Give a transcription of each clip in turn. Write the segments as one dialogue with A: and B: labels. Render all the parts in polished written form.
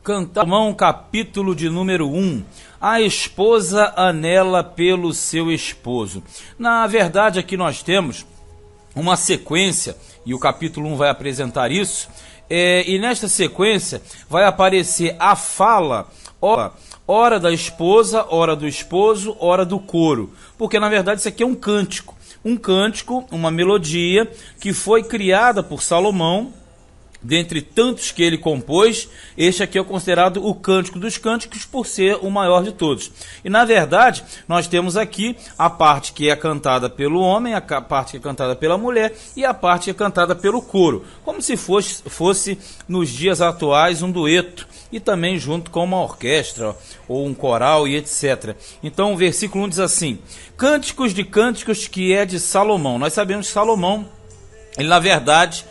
A: Salomão, capítulo de número 1. A esposa anela pelo seu esposo. Na verdade, aqui nós temos uma sequência, e o capítulo 1 vai apresentar isso, e nesta sequência vai aparecer a fala, hora da esposa, hora do esposo, hora do coro, porque na verdade isso aqui é um cântico, uma melodia que foi criada por Salomão. Dentre tantos que ele compôs, este aqui é considerado o Cântico dos Cânticos por ser o maior de todos. E na verdade, nós temos aqui a parte que é cantada pelo homem, a parte que é cantada pela mulher e a parte que é cantada pelo coro, como se fosse nos dias atuais um dueto e também junto com uma orquestra ou um coral e etc. Então o versículo 1 diz assim: Cânticos de Cânticos, que é de Salomão. Nós sabemos que Salomão, ele na verdade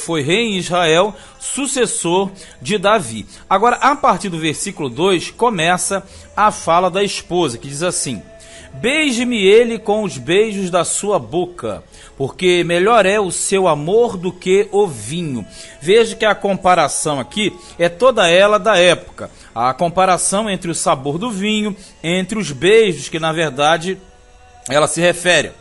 A: foi rei em Israel, sucessor de Davi. Agora, a partir do versículo 2, começa a fala da esposa, que diz assim: Beije-me ele com os beijos da sua boca, porque melhor é o seu amor do que o vinho. Veja que a comparação aqui é toda ela da época. A comparação entre o sabor do vinho, entre os beijos, que na verdade ela se refere.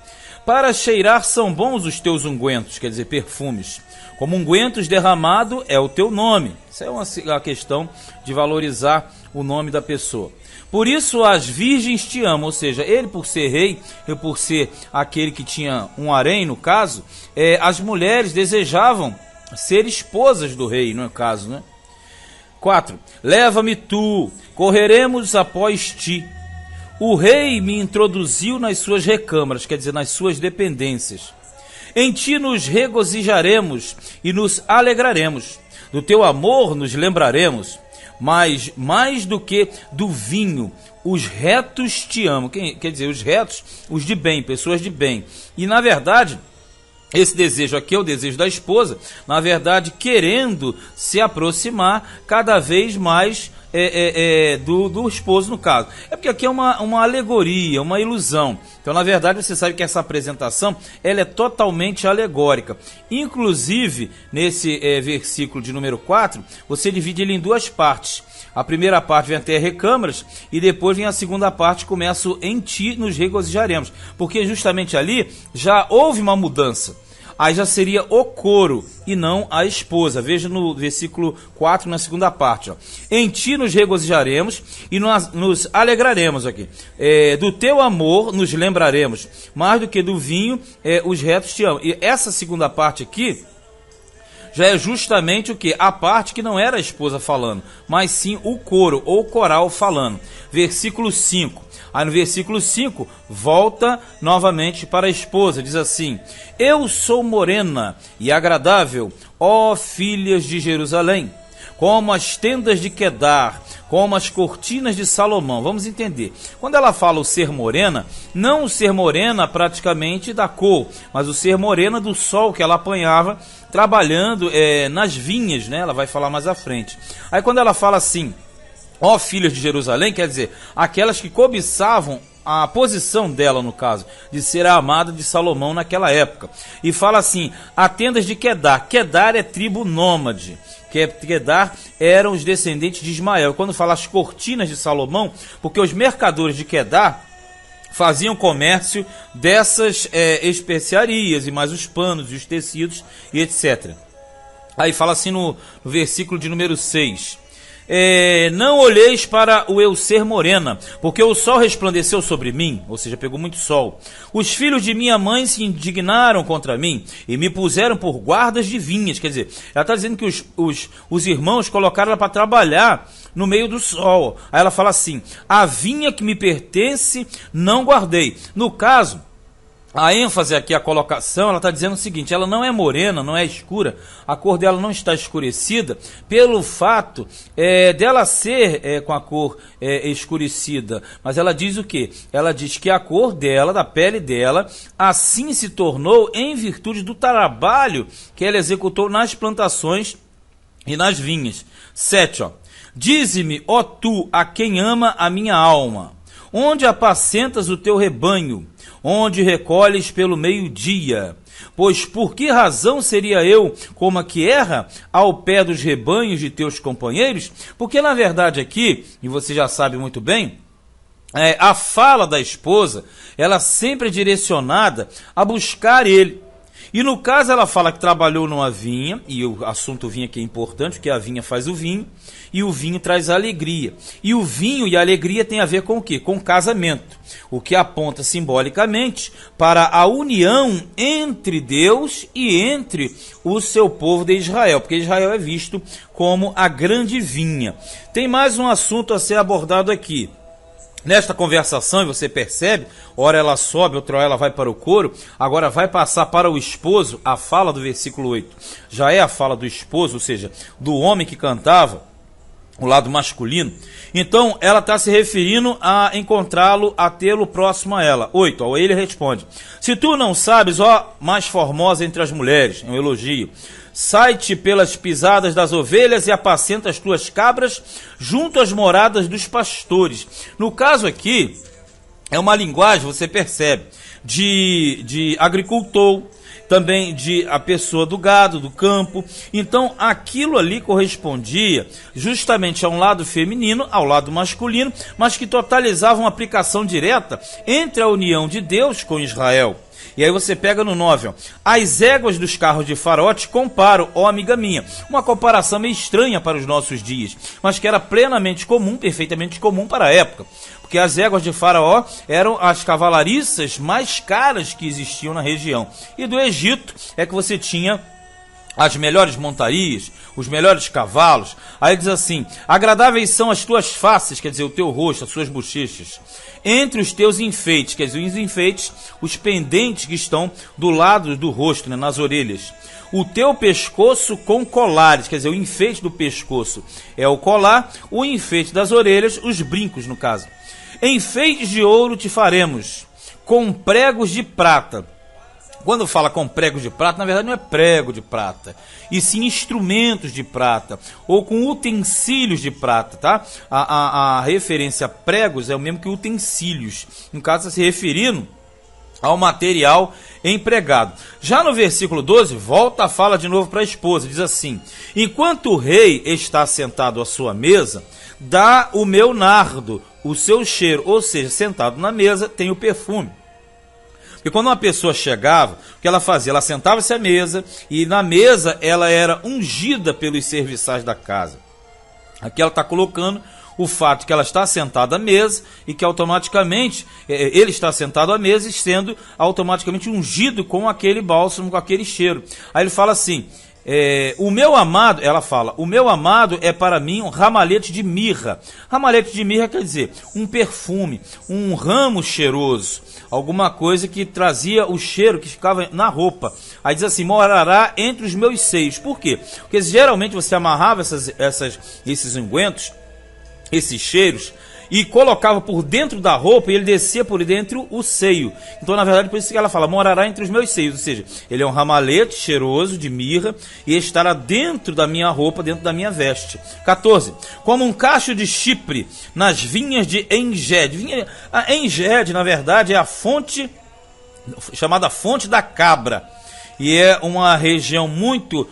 A: Para cheirar são bons os teus ungüentos, quer dizer, perfumes. Como ungüentos derramado é o teu nome. Isso é uma questão de valorizar o nome da pessoa. Por isso as virgens te amam, ou seja, ele por ser rei, e por ser aquele que tinha um harém, no caso, as mulheres desejavam ser esposas do rei, no caso, né? 4. Leva-me tu, correremos após ti. O rei me introduziu nas suas recâmaras, quer dizer, nas suas dependências. Em ti nos regozijaremos e nos alegraremos. Do teu amor nos lembraremos. Mas mais do que do vinho, os retos te amam. Quer dizer, os retos, os de bem, pessoas de bem. E na verdade, esse desejo aqui é o desejo da esposa, na verdade, querendo se aproximar cada vez mais do esposo, no caso. É porque aqui é uma alegoria, uma ilusão. Então, na verdade, você sabe que essa apresentação ela é totalmente alegórica. Inclusive, nesse versículo de número 4, você divide ele em duas partes. A primeira parte vem até recâmaras e depois vem a segunda parte, começa o em ti nos regozijaremos. Porque justamente ali já houve uma mudança. Aí já seria o coro e não a esposa. Veja no versículo 4, na segunda parte. Ó. Em ti nos regozijaremos e nos alegraremos aqui. Do teu amor nos lembraremos. Mais do que do vinho, os retos te amam. E essa segunda parte aqui já é justamente o que? A parte que não era a esposa falando, mas sim o coro ou coral falando. Versículo 5. Aí no versículo 5, volta novamente para a esposa, diz assim: Eu sou morena e agradável, ó filhas de Jerusalém, como as tendas de Quedar, como as cortinas de Salomão. Vamos entender. Quando ela fala o ser morena, não o ser morena praticamente da cor, mas o ser morena do sol que ela apanhava trabalhando nas vinhas, né? Ela vai falar mais à frente. Aí quando ela fala assim, ó filhas de Jerusalém, quer dizer, aquelas que cobiçavam a posição dela, no caso, de ser a amada de Salomão naquela época. E fala assim, a tendas de Quedar. Quedar é tribo nômade. Quedar eram os descendentes de Ismael. Quando fala as cortinas de Salomão, porque os mercadores de Quedar faziam comércio dessas especiarias, e mais os panos e os tecidos e etc. Aí fala assim no versículo de número 6. Não olheis para o eu ser morena, porque o sol resplandeceu sobre mim, ou seja, pegou muito sol. Os filhos de minha mãe se indignaram contra mim e me puseram por guardas de vinhas. Quer dizer, ela está dizendo que os irmãos colocaram ela para trabalhar no meio do sol. Aí ela fala assim, a vinha que me pertence não guardei. No caso, a ênfase aqui, a colocação, ela está dizendo o seguinte, ela não é morena, não é escura, a cor dela não está escurecida, pelo fato dela ser com a cor escurecida, mas ela diz o quê? Ela diz que a cor dela, da pele dela, assim se tornou em virtude do trabalho que ela executou nas plantações e nas vinhas. 7, ó. Dize-me, ó tu, a quem ama a minha alma, onde apacentas o teu rebanho, onde recolhes pelo meio-dia. Pois por que razão seria eu como a que erra ao pé dos rebanhos de teus companheiros? Porque na verdade aqui, e você já sabe muito bem, a fala da esposa, ela sempre é direcionada a buscar ele. E no caso ela fala que trabalhou numa vinha, e o assunto vinha aqui é importante, porque a vinha faz o vinho, e o vinho traz a alegria. E o vinho e a alegria tem a ver com o quê? Com o casamento. O que aponta simbolicamente para a união entre Deus e entre o seu povo de Israel, porque Israel é visto como a grande vinha. Tem mais um assunto a ser abordado aqui. Nesta conversação, e você percebe, ora ela sobe, outra hora ela vai para o coro, agora vai passar para o esposo. A fala do versículo 8 já é a fala do esposo, ou seja, do homem que cantava, o lado masculino. Então ela está se referindo a encontrá-lo, a tê-lo próximo a ela. 8, ao ele responde: se tu não sabes, ó mais formosa entre as mulheres, é um elogio, sai-te pelas pisadas das ovelhas e apacenta as tuas cabras junto às moradas dos pastores. No caso aqui, é uma linguagem, você percebe, de agricultor, também de a pessoa do gado, do campo. Então aquilo ali correspondia justamente a um lado feminino, ao lado masculino, mas que totalizava uma aplicação direta entre a união de Deus com Israel. E aí você pega no 9, ó, as éguas dos carros de Faraó te comparo, ó amiga minha. Uma comparação meio estranha para os nossos dias, mas que era plenamente comum, perfeitamente comum para a época. Porque as éguas de Faraó eram as cavalariças mais caras que existiam na região. E do Egito é que você tinha as melhores montarias, os melhores cavalos. Aí diz assim: agradáveis são as tuas faces, quer dizer, o teu rosto, as suas bochechas, entre os teus enfeites, quer dizer, os enfeites, os pendentes que estão do lado do rosto, né, nas orelhas. O teu pescoço com colares, quer dizer, o enfeite do pescoço é o colar, o enfeite das orelhas, os brincos no caso. Enfeites de ouro te faremos, com pregos de prata. Quando fala com pregos de prata, na verdade não é prego de prata, e sim instrumentos de prata, ou com utensílios de prata, tá? A referência a pregos é o mesmo que utensílios, no caso está se referindo ao material empregado. Já no versículo 12, volta a fala de novo para a esposa, diz assim: enquanto o rei está sentado à sua mesa, dá o meu nardo, o seu cheiro, ou seja, sentado na mesa tem o perfume. Porque quando uma pessoa chegava, o que ela fazia? Ela sentava-se à mesa, e na mesa ela era ungida pelos serviçais da casa. Aqui ela está colocando o fato que ela está sentada à mesa e que automaticamente ele está sentado à mesa e sendo automaticamente ungido com aquele bálsamo, com aquele cheiro. Aí ele fala assim: o meu amado, ela fala, o meu amado é para mim um ramalhete de mirra. Ramalhete de mirra quer dizer um perfume, um ramo cheiroso, alguma coisa que trazia o cheiro que ficava na roupa. Aí diz assim: morará entre os meus seios. Por quê? Porque geralmente você amarrava esses ungüentos, esses cheiros, e colocava por dentro da roupa, e ele descia por dentro o seio. Então, na verdade, por isso que ela fala, morará entre os meus seios. Ou seja, ele é um ramalhete cheiroso de mirra, e estará dentro da minha roupa, dentro da minha veste. 14. Como um cacho de Chipre nas vinhas de Engede. A Engede, na verdade, é a fonte, chamada Fonte da Cabra. E é uma região muito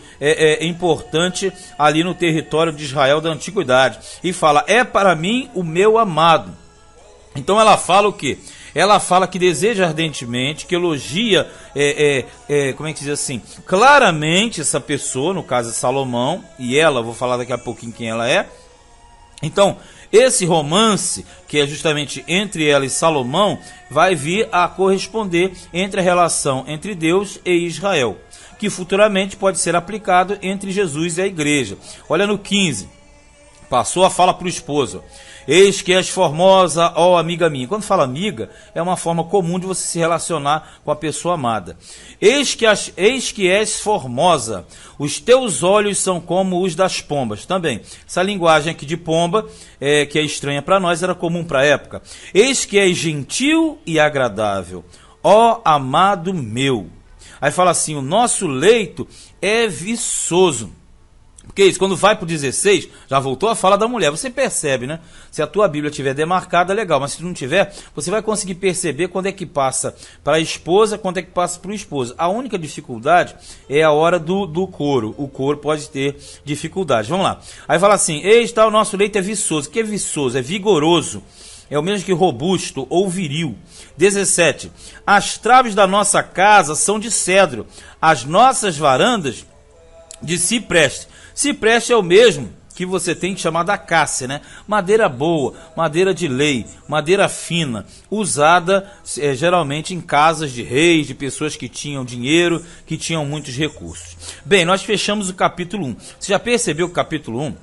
A: importante ali no território de Israel da antiguidade. E fala, é para mim o meu amado. Então ela fala o quê? Ela fala que deseja ardentemente, que elogia, como é que diz assim, claramente essa pessoa, no caso é Salomão, e ela, vou falar daqui a pouquinho quem ela é. Então, esse romance, que é justamente entre ela e Salomão, vai vir a corresponder entre a relação entre Deus e Israel, que futuramente pode ser aplicado entre Jesus e a igreja. Olha no 15, passou a fala para o esposo: eis que és formosa, ó amiga minha. Quando fala amiga, é uma forma comum de você se relacionar com a pessoa amada. Eis que és formosa, os teus olhos são como os das pombas. Também, essa linguagem aqui de pomba, que é estranha para nós, era comum para a época. Eis que és gentil e agradável, ó amado meu. Aí fala assim, o nosso leito é viçoso. Que isso, quando vai para o 16, já voltou a fala da mulher. Você percebe, né? Se a tua Bíblia tiver demarcada, legal. Mas se não tiver, você vai conseguir perceber quando é que passa para a esposa, quando é que passa para o esposo. A única dificuldade é a hora do couro. O couro pode ter dificuldade. Vamos lá. Aí fala assim, eis tal, o nosso leito é viçoso. O que é viçoso? É vigoroso. É o mesmo que robusto ou viril. 17. As traves da nossa casa são de cedro. As nossas varandas de cipreste. Cipreste é o mesmo que você tem que chamar da acácia, né? Madeira boa, madeira de lei, madeira fina, usada geralmente em casas de reis, de pessoas que tinham dinheiro, que tinham muitos recursos. Bem, nós fechamos o capítulo 1. Você já percebeu que o capítulo 1,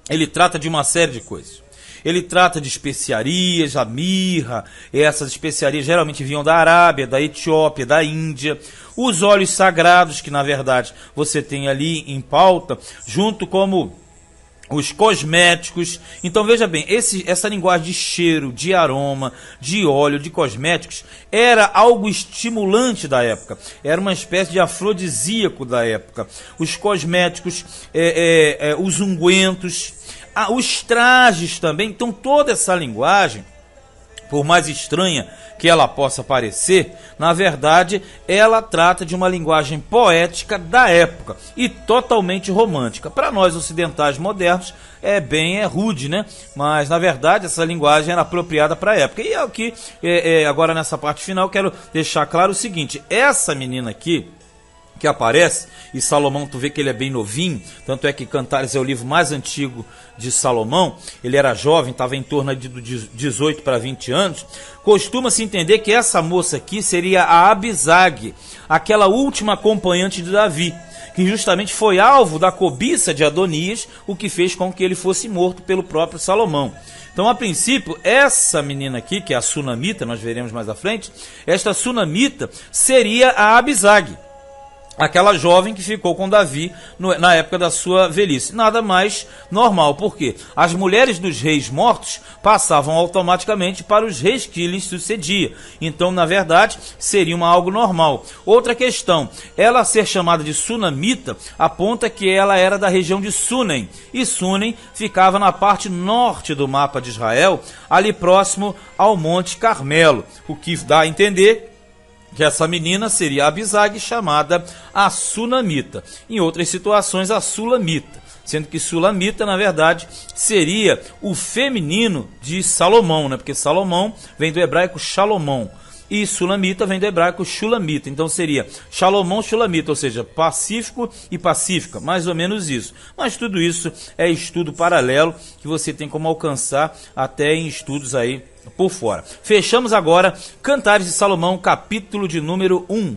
A: ele trata de uma série de coisas. Ele trata de especiarias, a mirra, essas especiarias geralmente vinham da Arábia, da Etiópia, da Índia. Os óleos sagrados, que na verdade você tem ali em pauta, junto como os cosméticos. Então veja bem, essa linguagem de cheiro, de aroma, de óleo, de cosméticos, era algo estimulante da época, era uma espécie de afrodisíaco da época. Os cosméticos, os ungüentos, os trajes também. Então toda essa linguagem, por mais estranha que ela possa parecer, na verdade ela trata de uma linguagem poética da época e totalmente romântica. Para nós ocidentais modernos é rude, né? Mas na verdade essa linguagem era apropriada para a época. E é o que agora nessa parte final quero deixar claro o seguinte: essa menina aqui que aparece, e Salomão, tu vê que ele é bem novinho, tanto é que Cantares é o livro mais antigo de Salomão, ele era jovem, estava em torno de 18 para 20 anos, costuma-se entender que essa moça aqui seria a Abisag, aquela última acompanhante de Davi, que justamente foi alvo da cobiça de Adonias, o que fez com que ele fosse morto pelo próprio Salomão. Então, a princípio, essa menina aqui, que é a Sunamita, nós veremos mais à frente, esta Sunamita seria a Abisag, aquela jovem que ficou com Davi na época da sua velhice. Nada mais normal, porque as mulheres dos reis mortos passavam automaticamente para os reis que lhes sucedia. Então, na verdade, seria algo normal. Outra questão, ela ser chamada de Sunamita aponta que ela era da região de Sunem. E Sunem ficava na parte norte do mapa de Israel, ali próximo ao Monte Carmelo. O que dá a entender que essa menina seria a Abisag, chamada a Sunamita. Em outras situações, a Sulamita, sendo que Sulamita, na verdade, seria o feminino de Salomão, né? Porque Salomão vem do hebraico Shalomão, e Sulamita vem do hebraico Shulamita. Então seria Shalomão, Shulamita, ou seja, pacífico e pacífica, mais ou menos isso. Mas tudo isso é estudo paralelo que você tem como alcançar até em estudos aí por fora. Fechamos agora Cantares de Salomão, capítulo de número 1.